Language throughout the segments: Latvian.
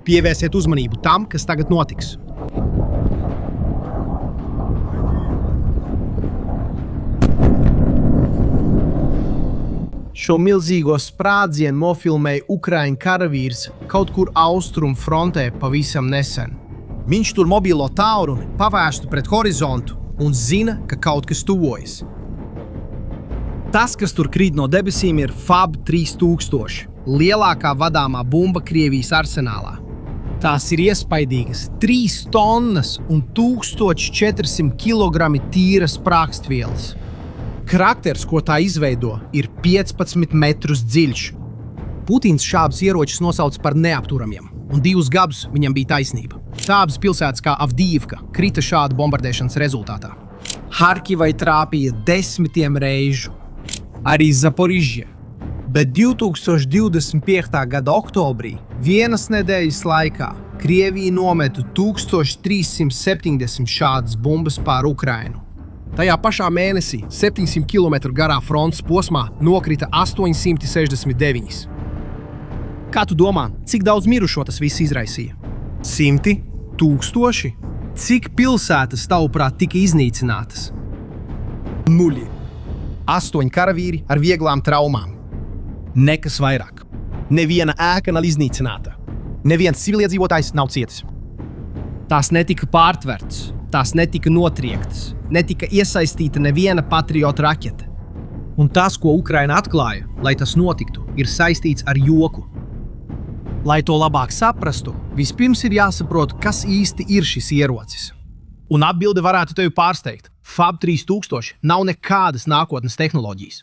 Pievērsiet uzmanību tam, kas tagad notiks. Šo milzīgo sprādzienu nofilmēja Ukraiņu karavīrs kaut kur austrumu frontē pavisam nesen. Viņš tur mobilo tālruni pavērstu pret horizontu un zina, ka kaut kas tuvojas. Tas, kas tur krīt no debesīm, ir FAB 3000, lielākā vadāmā bumba Krievijas arsenālā. Tās ir iespaidīgas 3 tonnas un 1400 kg tīras sprāgstvielas. Karakters, ko tā izveido, ir 15 metrus dziļš. Putins šādus ieročus nosauc par neapturamiem, un 2 gadus viņam bija taisnība. Tādas pilsētas kā Avdijivka krita šāda bombardēšanas rezultātā. Harkivai trāpīja 10 reižu, arī Zaporižjē. Bet 2025. gada oktobrī, vienas nedēļas laikā, Krievija nometa 1370 šādas bumbas pār Ukrainu. Tajā pašā mēnesī 700 km garā frontes posmā nokrita 869. Kā tu domā, cik daudz mirušo tas viss izraisīja? 100? 1000? Cik pilsētas tavuprāt tika iznīcinātas? 0. 8 karavīri ar vieglām traumām. Nekas vairāk. Neviena ēka nav iznīcināta. Neviens civiliedzīvotājs nav cietis. Tās netika pārtverts, tās netika notriektas, netika iesaistīta neviena patriota raķete. Un tas, ko Ukraina atklāja, lai tas notiktu, ir saistīts ar joku. Lai to labāk saprastu, vispirms ir jāsaprot, kas īsti ir šis ierocis. Un atbilde varētu tevi pārsteigt. FAB 3000 nav nekādas nākotnes tehnoloģijas.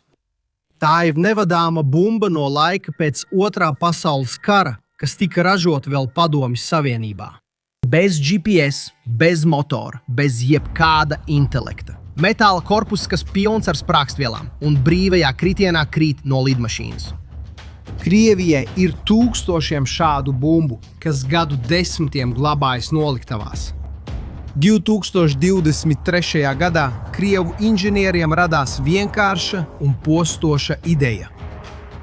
Tā ir nevadāma bumba no laika pēc Otrā pasaules kara, kas tika ražota vēl Padomju Savienībā. Bez GPS, bez motora, bez jebkāda intelekta. Metāla korpus, kas pilns ar sprāgstvielām un brīvajā kritienā krīt no lidmašīnas. Krievijai ir 1000 šādu bumbu, kas gadu desmitiem glabājas noliktavās. 2023. gadā Krievu inženieriem radās vienkārša un postoša ideja.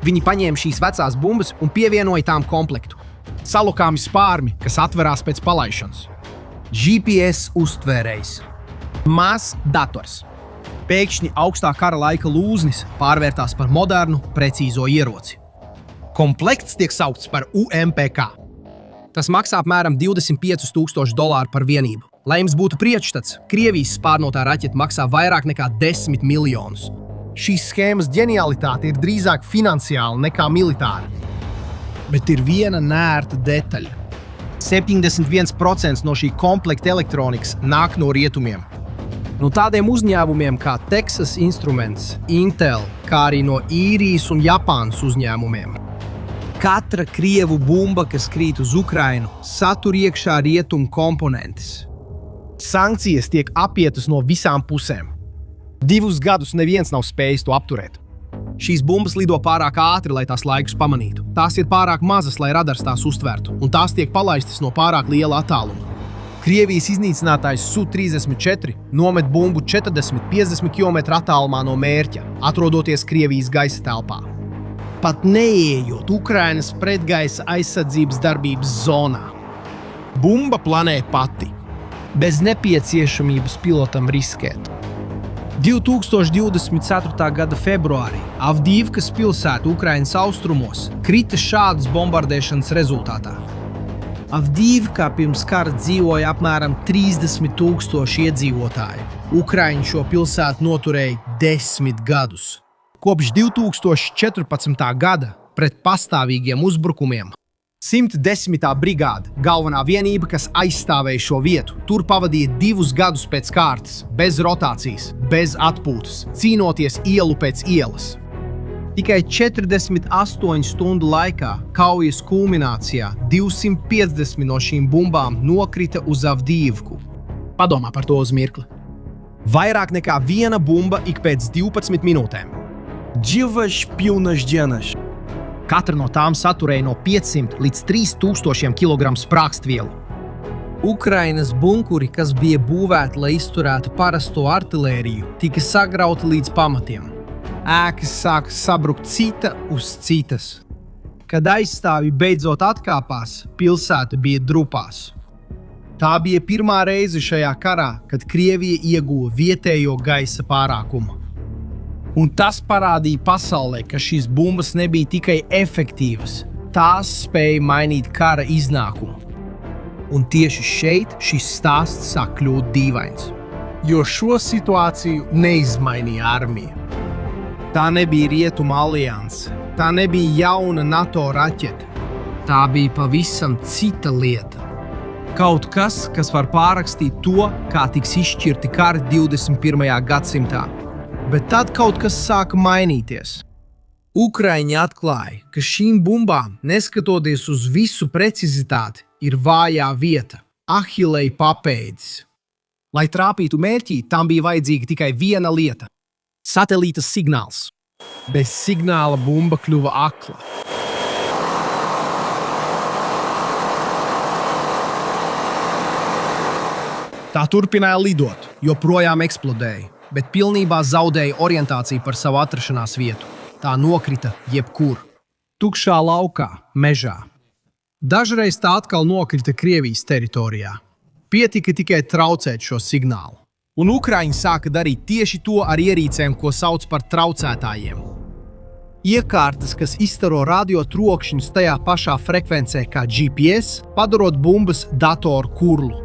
Viņi paņēma šīs vecās bumbas un pievienoja tām komplektu. Salukāmi spārmi, kas atverās pēc palaišanas. GPS uztvērējs. Mazs dators. Pēkšņi augstā kara laika lūznis pārvērtās par modernu, precīzo ieroci. Komplekts tiek saukts par UMPK. Tas maksā apmēram $25,000 par vienību. Lai jums būtu priekšstats, Krievijas spārnotā raķete maksā vairāk nekā 10 miljonus. Šīs schēmas ģenialitāte ir drīzāk finansiāla nekā militāra. Bet ir viena nērta detaļa. 71% no šī komplekta elektronikas nāk no rietumiem. No tādiem uzņēmumiem kā Texas Instruments, Intel, kā arī no Īrijas un Japānas uzņēmumiem. Katra Krievu bumba, kas krīt uz Ukrainu, satur iekšā rietumu komponentes. Sankcijas tiek apietas no visām pusēm. 2 gadus neviens nav spējis to apturēt. Šīs bumbas lido pārāk ātri, lai tās laikus pamanītu. Tās ir pārāk mazas, lai radars tās uztvertu, un tās tiek palaistas no pārāk liela attāluma. Krievijas iznīcinātājs Su-34 nomet bumbu 40–50 km attālumā no mērķa, atrodoties Krievijas gaisa telpā. Pat neieejot Ukrainas pretgaisa aizsardzības darbības zonā. Bumba planē pati, bez nepieciešamības pilotam riskēt. 2024. gada februārī Avdijivkas pilsēta Ukrainas austrumos krita šādas bombardēšanas rezultātā. Avdijivkā pirms kara dzīvoja apmēram 30,000 iedzīvotāju. Ukraiņi šo pilsētu noturēja 10 gadus. Kopš 2014. gada pret pastāvīgiem uzbrukumiem 110. brigāde, galvenā vienība, kas aizstāvēja šo vietu, tur pavadīja 2 gadus pēc kārtas, bez rotācijas, bez atpūtas, cīnoties ielu pēc ielas. Tikai 48 stundu laikā, kaujas kulminācijā, 250 no šīm bumbām nokrita uz Avdijivku. Padomā par to uz mirkli. Vairāk nekā viena bumba ik pēc 12 minūtēm. Dzīvaš pilnaš dienas. Katra no tām saturēja no 500 līdz 3000 kg sprāgstvielu. Ukrainas bunkuri, kas bija būvēti, lai izturētu parasto artilēriju, tika sagrauti līdz pamatiem. Ēkas sāka sabrukt cita uz citas. Kad aizstāvji beidzot atkāpās, pilsēta bija drupās. Tā bija pirmā reize šajā karā, kad Krievija ieguva vietējo gaisa pārākumu. Un tas parādīja pasaulē, ka šīs bumbas nebija tikai efektīvas, tās spēja mainīt kara iznākumu. Un tieši šeit šis stāsts sāk kļūt dīvains, jo šo situāciju neizmainīja armija. Tā nebija Rietuma alianse, tā nebija jauna NATO raķete. Tā bija pavisam cita lieta. Kaut kas, kas var pārrakstīt to, kā tiks izšķirti kari 21. gadsimtā. Bet tad kaut kas sāka mainīties. Ukraiņi atklāja, ka šīm bumbām, neskatoties uz visu precizitāti, ir vājā vieta – Ahilleja papēdis. Lai trāpītu mērķī, tam bija vajadzīga tikai viena lieta – satelīta signāls. Bez signāla bumba kļuva akla. Tā turpināja lidot, joprojām eksplodēja, bet pilnībā zaudēja orientāciju par savu atrašanās vietu. Tā nokrita jebkur. Tukšā laukā, mežā. Dažreiz tā atkal nokrita Krievijas teritorijā. Pietika tikai traucēt šo signālu. Un Ukraiņi sāka darīt tieši to ar ierīcēm, ko sauc par traucētājiem. Iekārtas, kas izstaro radio trokšņus tajā pašā frekvencē kā GPS, padarot bumbas datoru kurlu.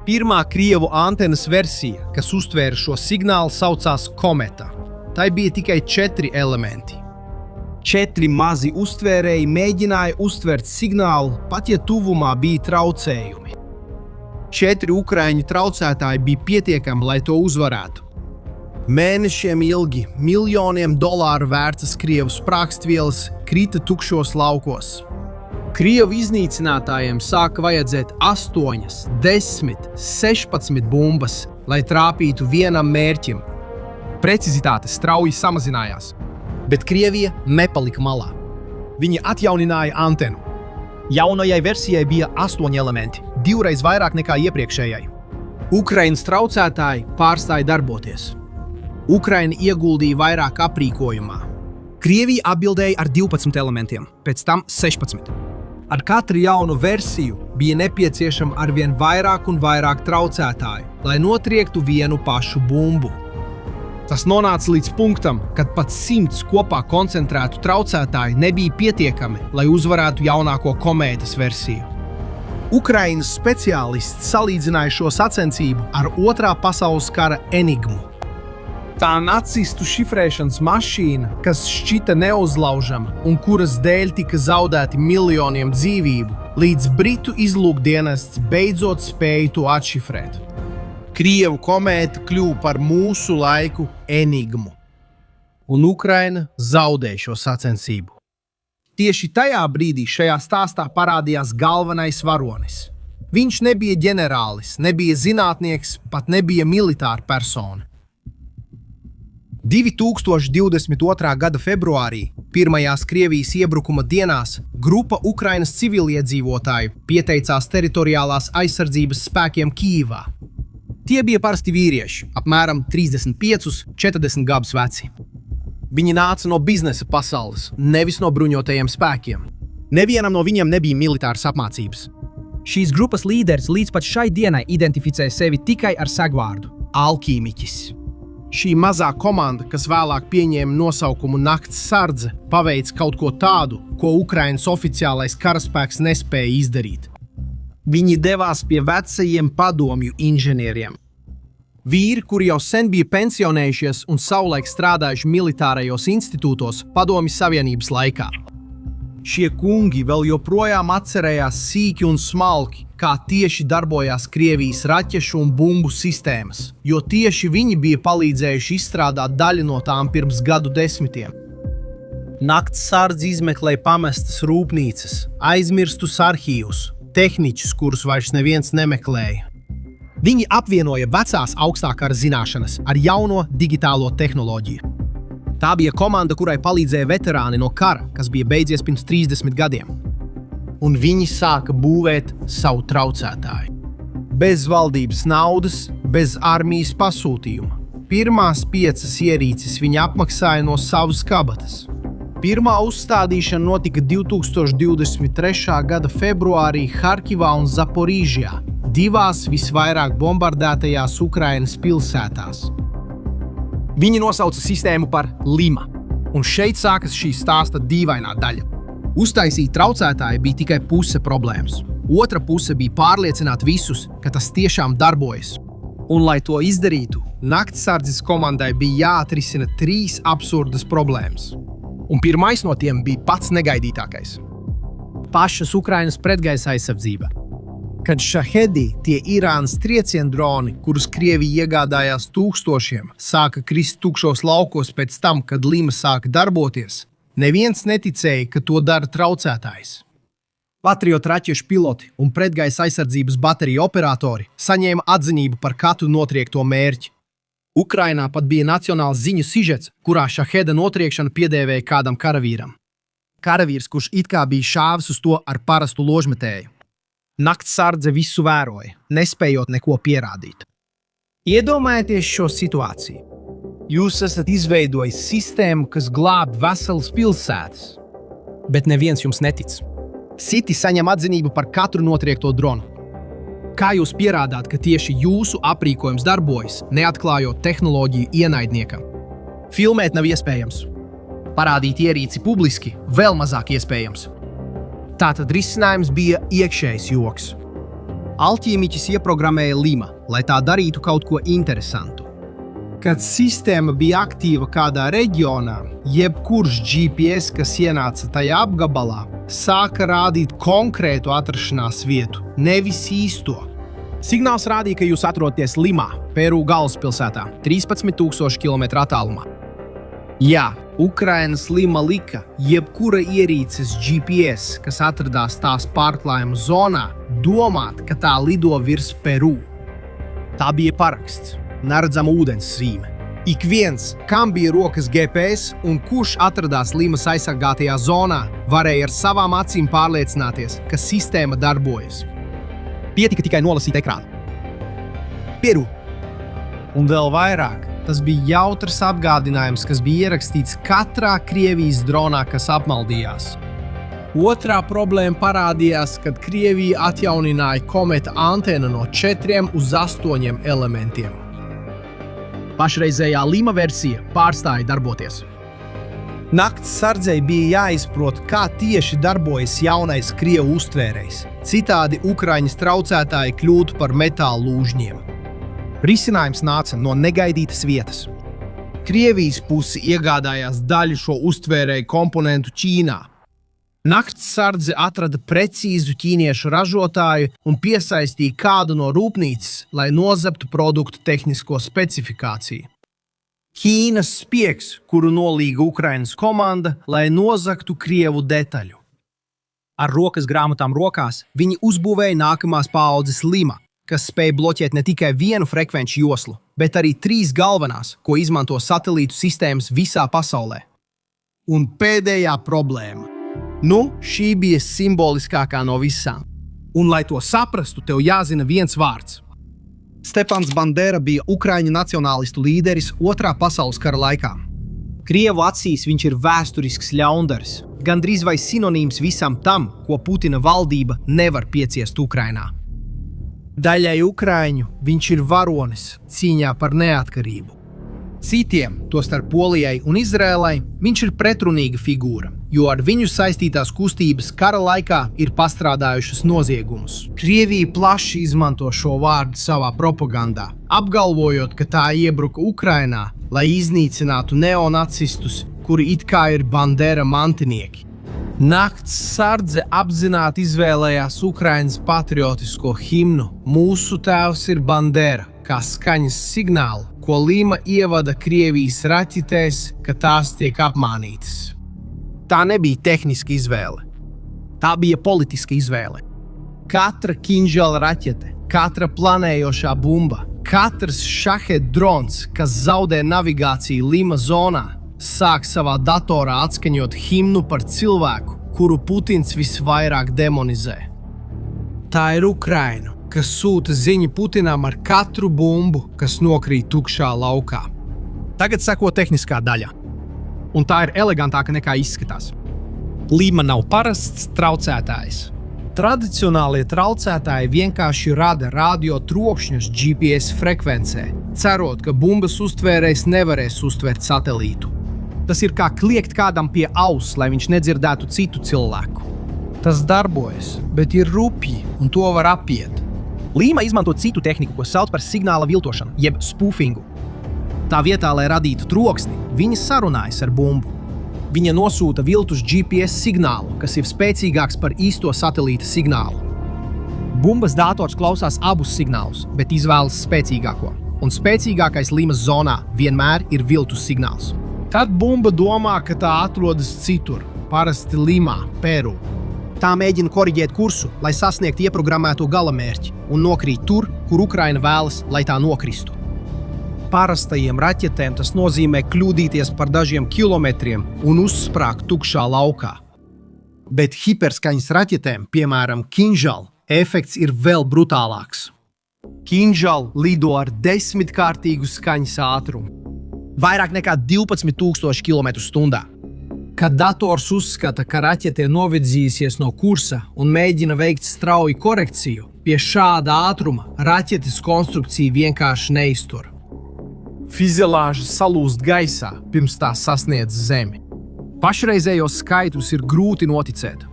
Pirmā Krievu antenas versija, kas uztvēra šo signālu, saucās Kometa. Tai bija tikai 4 elementi. 4 mazi uztvērēji mēģināja uztvert signālu, pat ja tuvumā bija traucējumi. 4 ukraiņu traucētāji bija pietiekami, lai to uzvarētu. Mēnešiem ilgi miljoniem dolāru vērtas Krievu sprākstvielas krita tukšos laukos. Krievu iznīcinātājiem sāka vajadzēt 8, 10, 16 bumbas, lai trāpītu vienam mērķim. Precizitāte strauji samazinājās, bet Krievija nepalika malā. Viņi atjaunināja antenu. Jaunajai versijai bija 8 elementi, 2 reiz vairāk nekā iepriekšējai. Ukrainas traucētāji pārstāja darboties. Ukraina ieguldīja vairāk aprīkojumā. Krievija atbildēja ar 12 elementiem, pēc tam 16. Ar katru jaunu versiju bija nepieciešama arvien vairāk un vairāk traucētāju, lai notriektu vienu pašu bumbu. Tas nonāca līdz punktam, kad pat 100 kopā koncentrētu traucētāju nebija pietiekami, lai uzvarētu jaunāko Komētas versiju. Ukrainas speciālists salīdzināja šo sacensību ar Otrā pasaules kara Enigmu. Tā nacistu šifrēšanas mašīna, kas šķita neuzlaužama un kuras dēļ tika zaudēti miljoniem dzīvību, līdz Britu izlūkdienests beidzot spēja to atšifrēt. Krievu komēta kļuva par mūsu laiku enigmu. Un Ukraina zaudēja šo sacensību. Tieši tajā brīdī šajā stāstā parādījās galvenais varonis. Viņš nebija ģenerālis, nebija zinātnieks, pat nebija militāra persona. 2022. gada februārī, pirmajās Krievijas iebrukuma dienās, grupa Ukrainas civiliedzīvotāju pieteicās teritoriālās aizsardzības spēkiem Kijivā. Tie bija parasti vīrieši, apmēram 35–40 gadus veci. Viņi nāca no biznesa pasaules, nevis no bruņotajiem spēkiem. Nevienam no viņiem nebija militāras apmācības. Šīs grupas līderis līdz pat šai dienai identificē sevi tikai ar segvārdu – alķīmiķis. Šī mazā komanda, kas vēlāk pieņēma nosaukumu Nakts sardze, paveica kaut ko tādu, ko Ukrainas oficiālais karaspēks nespēja izdarīt. Viņi devās pie vecajiem padomju inženieriem. Vīri, kuri jau sen bija pensionējušies un savulaik strādājuši militārajos institūtos Padomju Savienības laikā. Šie kungi vēl joprojām atcerējās sīki un smalki, kā tieši darbojās Krievijas raķešu un bumbu sistēmas, jo tieši viņi bija palīdzējuši izstrādāt daļu no tām pirms gadu desmitiem. Nakts sardze izmeklēja pamestas rūpnīcas, aizmirstus arhīvus, tehniķus, kurus vairs neviens nemeklēja. Viņi apvienoja vecās augstā kara zināšanas ar jauno digitālo tehnoloģiju. Tā bija komanda, kurai palīdzēja veterāni no kara, kas bija beidzies pirms 30 gadiem. Un viņi sāka būvēt savu traucētāju. Bez valdības naudas, bez armijas pasūtījuma. Pirmās 5 ierīces viņi apmaksāja no savas kabatas. Pirmā uzstādīšana notika 2023. gada februārī Harkivā un Zaporīžijā, divās visvairāk bombardētajās Ukrainas pilsētās. Viņi nosauca sistēmu par Lima. Un šeit sākas šī stāsta dīvainā daļa. Uztaisīt traucētāji bija tikai puse problēmas. Otra puse bija pārliecināt visus, ka tas tiešām darbojas. Un, lai to izdarītu, naktsardzes komandai bija jāatrisina 3 absurdas problēmas. Un pirmais no tiem bija pats negaidītākais. Pašas Ukrainas pretgaisa aizsardzība. Kad Šahedi, tie Irānas trieciendroni, kurus Krievija iegādājās tūkstošiem, sāka krist tukšos laukos pēc tam, kad Lima sāka darboties, neviens neticēja, ka to dara traucētājs. Patriot raķešu piloti un pretgaisa aizsardzības bateriju operatori saņēma atzinību par katru notriekto mērķi. Ukrainā pat bija nacionāls ziņu sižets, kurā Šaheda notriekšanu piedēvēja kādam karavīram. Karavīrs, kurš it kā bija šāvis uz to ar parastu ložmetēju. Naktsardze visu vēroja, nespējot neko pierādīt. Iedomājieties šo situāciju. Jūs esat izveidojis sistēmu, kas glāb veselas pilsētas. Bet neviens jums netic. Citi saņem atzinību par katru notriekto dronu. Kā jūs pierādāt, ka tieši jūsu aprīkojums darbojas, neatklājot tehnoloģiju ienaidniekam? Filmēt nav iespējams. Parādīt ierīci publiski vēl mazāk iespējams. Tātad risinājums bija iekšējs joks. Alķīmiķis ieprogrammēja Lima, lai tā darītu kaut ko interesantu. Kad sistēma bija aktīva kādā reģionā, jebkurš GPS, kas ienāca tajā apgabalā, sāka rādīt konkrētu atrašanās vietu, nevis īsto. Signāls rādīja, ka jūs atrodaties Limā, Peru galvaspilsētā, 13,000 km attālumā. Jā, Ukrainas Lima lika jebkura ierīces GPS, kas atradās tās pārklājuma zonā, domāt, ka tā lido virs Peru. Tā bija paraksts, neredzama ūdens zīme. Ik viens, kam bija rokas GPS un kurš atradās Limas aizsargātajā zonā, varēja ar savām acīm pārliecināties, ka sistēma darbojas. Pietika tikai nolasīt ekrānu. Peru. Un vēl vairāk. Tas bija jautrs apgādinājums, kas bija ierakstīts katrā Krievijas dronā, kas apmaldījās. Otrā problēma parādījās, kad Krievija atjaunināja kometa antenu no 4 uz 8 elementiem. Pašreizējā Lima versija pārstāja darboties. Naktsardzei bija jāizprot, kā tieši darbojas jaunais Krievu uztvērējs. Citādi Ukraiņas traucētāji kļūtu par metāla lūžņiem. Risinājums nāca no negaidītas vietas. Krievijas puse iegādājās daļu šo uztvērēju komponentu Ķīnā. Naktsardze atrada precīzu ķīniešu ražotāju un piesaistīja kādu no rūpnīcas, lai nozaptu produktu tehnisko specifikāciju. Ķīnas spiegs, kuru nolīga Ukrainas komanda, lai nozaktu Krievu detaļu. Ar rokas grāmatām rokās viņi uzbūvēja nākamās paaudzes Lima, kas spēja bloķēt ne tikai vienu frekvenču joslu, bet arī 3 galvenās, ko izmanto satelītu sistēmas visā pasaulē. Un pēdējā problēma. Šī bija simboliskākā no visām. Un, lai to saprastu, tev jāzina viens vārds. Stepans Bandera bija Ukraiņu nacionālistu līderis Otrā pasaules kara laikā. Krievu acīs viņš ir vēsturisks ļaundaris, gandrīz vai sinonīms visam tam, ko Putina valdība nevar pieciest Ukrainā. Daļai Ukraiņu viņš ir varonis cīņā par neatkarību. Citiem, tostarp Polijai un Izrēlai, viņš ir pretrunīga figūra, jo ar viņu saistītās kustības kara laikā ir pastrādājušas noziegumus. Krievija plaši izmanto šo vārdu savā propagandā, apgalvojot, ka tā iebruka Ukrainā, lai iznīcinātu neonacistus, kuri it kā ir Bandera mantinieki. Naktsardze apzināti izvēlējās Ukrainas patriotisko himnu "Mūsu tēvs ir Bandera" kā skaņas signālu, ko Lima ievada Krievijas raķetēs, ka tās tiek apmānītas. Tā nebija tehniska izvēle. Tā bija politiska izvēle. Katra Kinžala raķete, katra planējošā bumba, katrs Šahed drons, kas zaudē navigāciju Lima zonā, sāk savā datorā atskaņot himnu par cilvēku, kuru Putins visvairāk demonizē. Tā ir Ukraina, kas sūta ziņu Putinam ar katru bumbu, kas nokrīt tukšā laukā. Tagad seko tehniskā daļa. un tā ir elegantāka nekā izskatās. Lima nav parasts traucētājs. Tradicionālie traucētāji vienkārši rada radio trokšņus GPS frekvencē, cerot, ka bumbas uztvērējs nevarēs uztvert satelītu. Tas ir kā kliegt kādam pie auss, lai viņš nedzirdētu citu cilvēku. Tas darbojas, bet ir rupji, un to var apiet. Lima izmanto citu tehniku, ko sauc par signāla viltošanu, jeb spoofingu. Tā vietā, lai radītu troksni, viņi sarunājas ar bumbu. Viņa nosūta viltus GPS signālu, kas ir spēcīgāks par īsto satelīta signālu. Bumbas dators klausās abus signālus, bet izvēlas spēcīgāko. Un spēcīgākais Limas zonā vienmēr ir viltus signāls. Tad bumba domā, ka tā atrodas citur, parasti Limā, Peru. Tā mēģina koriģēt kursu, lai sasniegtu ieprogrammēto galamērķi un nokrīt tur, kur Ukraina vēlas, lai tā nokristu. Parastajiem raķetēm tas nozīmē kļūdīties par dažiem kilometriem un uzsprāgt tukšā laukā. Bet hiperskaņas raķetēm, piemēram, Kinžal, efekts ir vēl brutālāks. Kinžal lido ar 10-kārtīgu skaņas ātrumu. Vairāk nekā 12,000 km/h. Kad dators uzskata, ka raķete ir novirzījusies no kursa un mēģina veikt strauju korekciju, pie šāda ātruma raķetes konstrukcija vienkārši neiztur. Fizelāža salūst gaisā, pirms tā sasniedz Zemi. Pašreizējos skaitus ir grūti noticēt.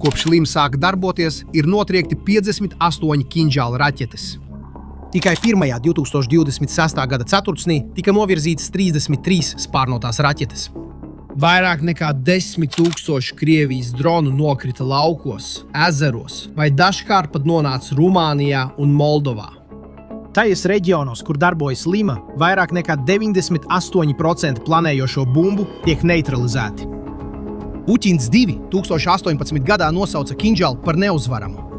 Kopš Lima sāka darboties, ir notriekti 58 Kinžal raķetes. Tikai pirmajā 2026. gada ceturksnī tika novirzītas 33 spārnotās raķetes. Vairāk nekā 10,000 Krievijas dronu nokrita laukos, ezeros vai dažkārt pat nonāca Rumānijā un Moldovā. Tajos reģionos, kur darbojas Lima, vairāk nekā 98% planējošo bumbu tiek neutralizēti. Puķins 2018. gadā nosauca Kinžal par neuzvaramu.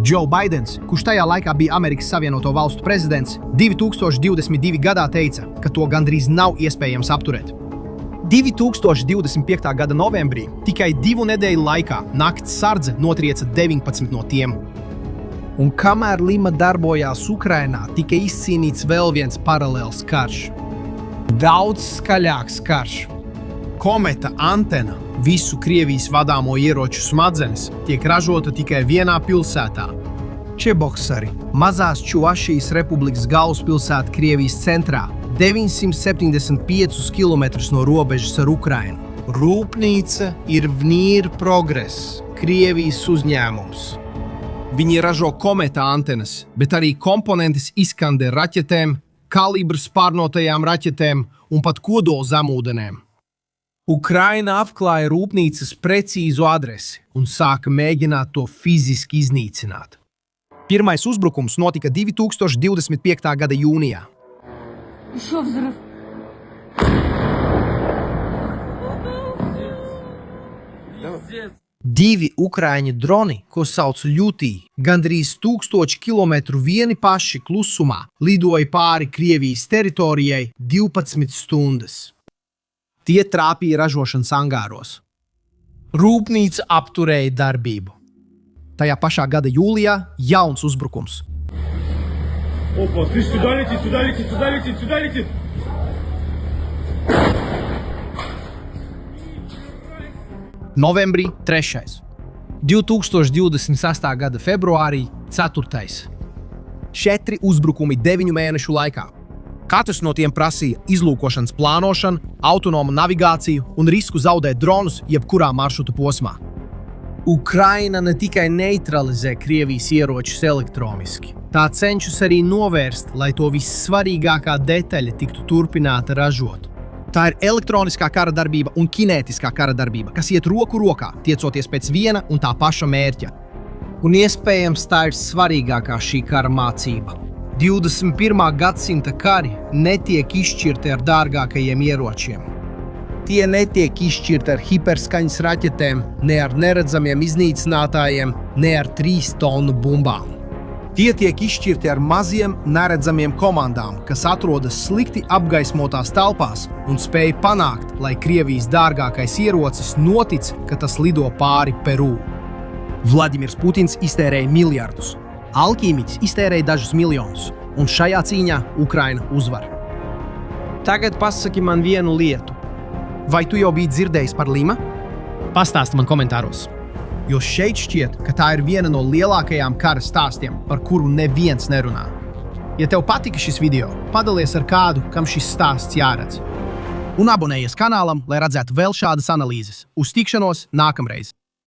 Joe Baidens, kurš tajā laikā bija Amerikas Savienoto Valstu prezidents, 2022. gadā teica, ka to gandrīz nav iespējams apturēt. 2025. gada novembrī tikai 2 nedēļu laikā nakts sardze notrieca 19 no tiem. Un kamēr Lima darbojās Ukrainā, tika izcīnīts vēl viens paralēls karš. Daudz skaļāks karš. Kometa antena, visu Krievijas vadāmo ieroču smadzenes, tiek ražota tikai vienā pilsētā. Čeboksari, mazās Čuvašijas republikas galvaspilsēta Krievijas centrā, 975 km no robežas ar Ukrainu. Rūpnīca ir Vnīr Progress, Krievijas uzņēmums. Viņi ražo kometa antenas, bet arī komponentes Iskander raķetēm, kalibra spārnotajām raķetēm un pat kodola zemūdenēm. Ukraina apklāja rūpnīcas precīzu adresi un sāka mēģināt to fiziski iznīcināt. Pirmais uzbrukums notika 2025. gada jūnijā. Divi ukraiņu droni, ko sauc Ļutī, gandrīz 1000 km vieni paši klusumā lidoja pāri Krievijas teritorijai 12 stundas. Tie trāpīja ražošanas angāros. Rūpnīca apturēja darbību. Tajā pašā gada jūlijā jauns uzbrukums. Опа, ты сюда летит, сюда летит, сюда летит, сюда летит! Novembrī 3. 2026. gada februārī 4. 4 uzbrukumi 9 mēnešu laikā. Katrs no tiem prasīja izlūkošanas plānošanu, autonomu navigāciju un risku zaudēt dronus jebkurā maršruta posmā. Ukraina ne tikai neutralizē Krievijas ieročus elektroniski, tā cenšas arī novērst, lai to vissvarīgākā detaļa tiktu turpināta ražot. Tā ir elektroniskā kara darbība un kinētiskā kara darbība, kas iet roku rokā, tiecoties pēc viena un tā paša mērķa. Un iespējams tā ir svarīgākā šī kara mācība. 21. gadsimta kari netiek izšķirti ar dārgākajiem ieročiem. Tie netiek izšķirti ar hiperskaņas raķetēm, ne ar neredzamiem iznīcinātājiem, ne ar 3 tonu bumbām. Tie tiek izšķirti ar maziem, neredzamiem komandām, kas atrodas slikti apgaismotās telpās un spēj panākt, lai Krievijas dārgākais ierocis notic, ka tas lido pāri Peru. Vladimirs Putins iztērēja miljardus. Alkīmiķis iztērēja dažus miljonus, un šajā cīņā Ukraina uzvar. Tagad pasaki man vienu lietu. Vai tu jau biji dzirdējis par Lima? Pastāsti man komentāros. Jo šeit šķiet, ka tā ir viena no lielākajām kara stāstiem, par kuru neviens nerunā. Ja tev patika šis video, padalies ar kādu, kam šis stāsts jāredz. Un abonējies kanālam, lai redzētu vēl šādas analīzes. Uz tikšanos nākamreiz!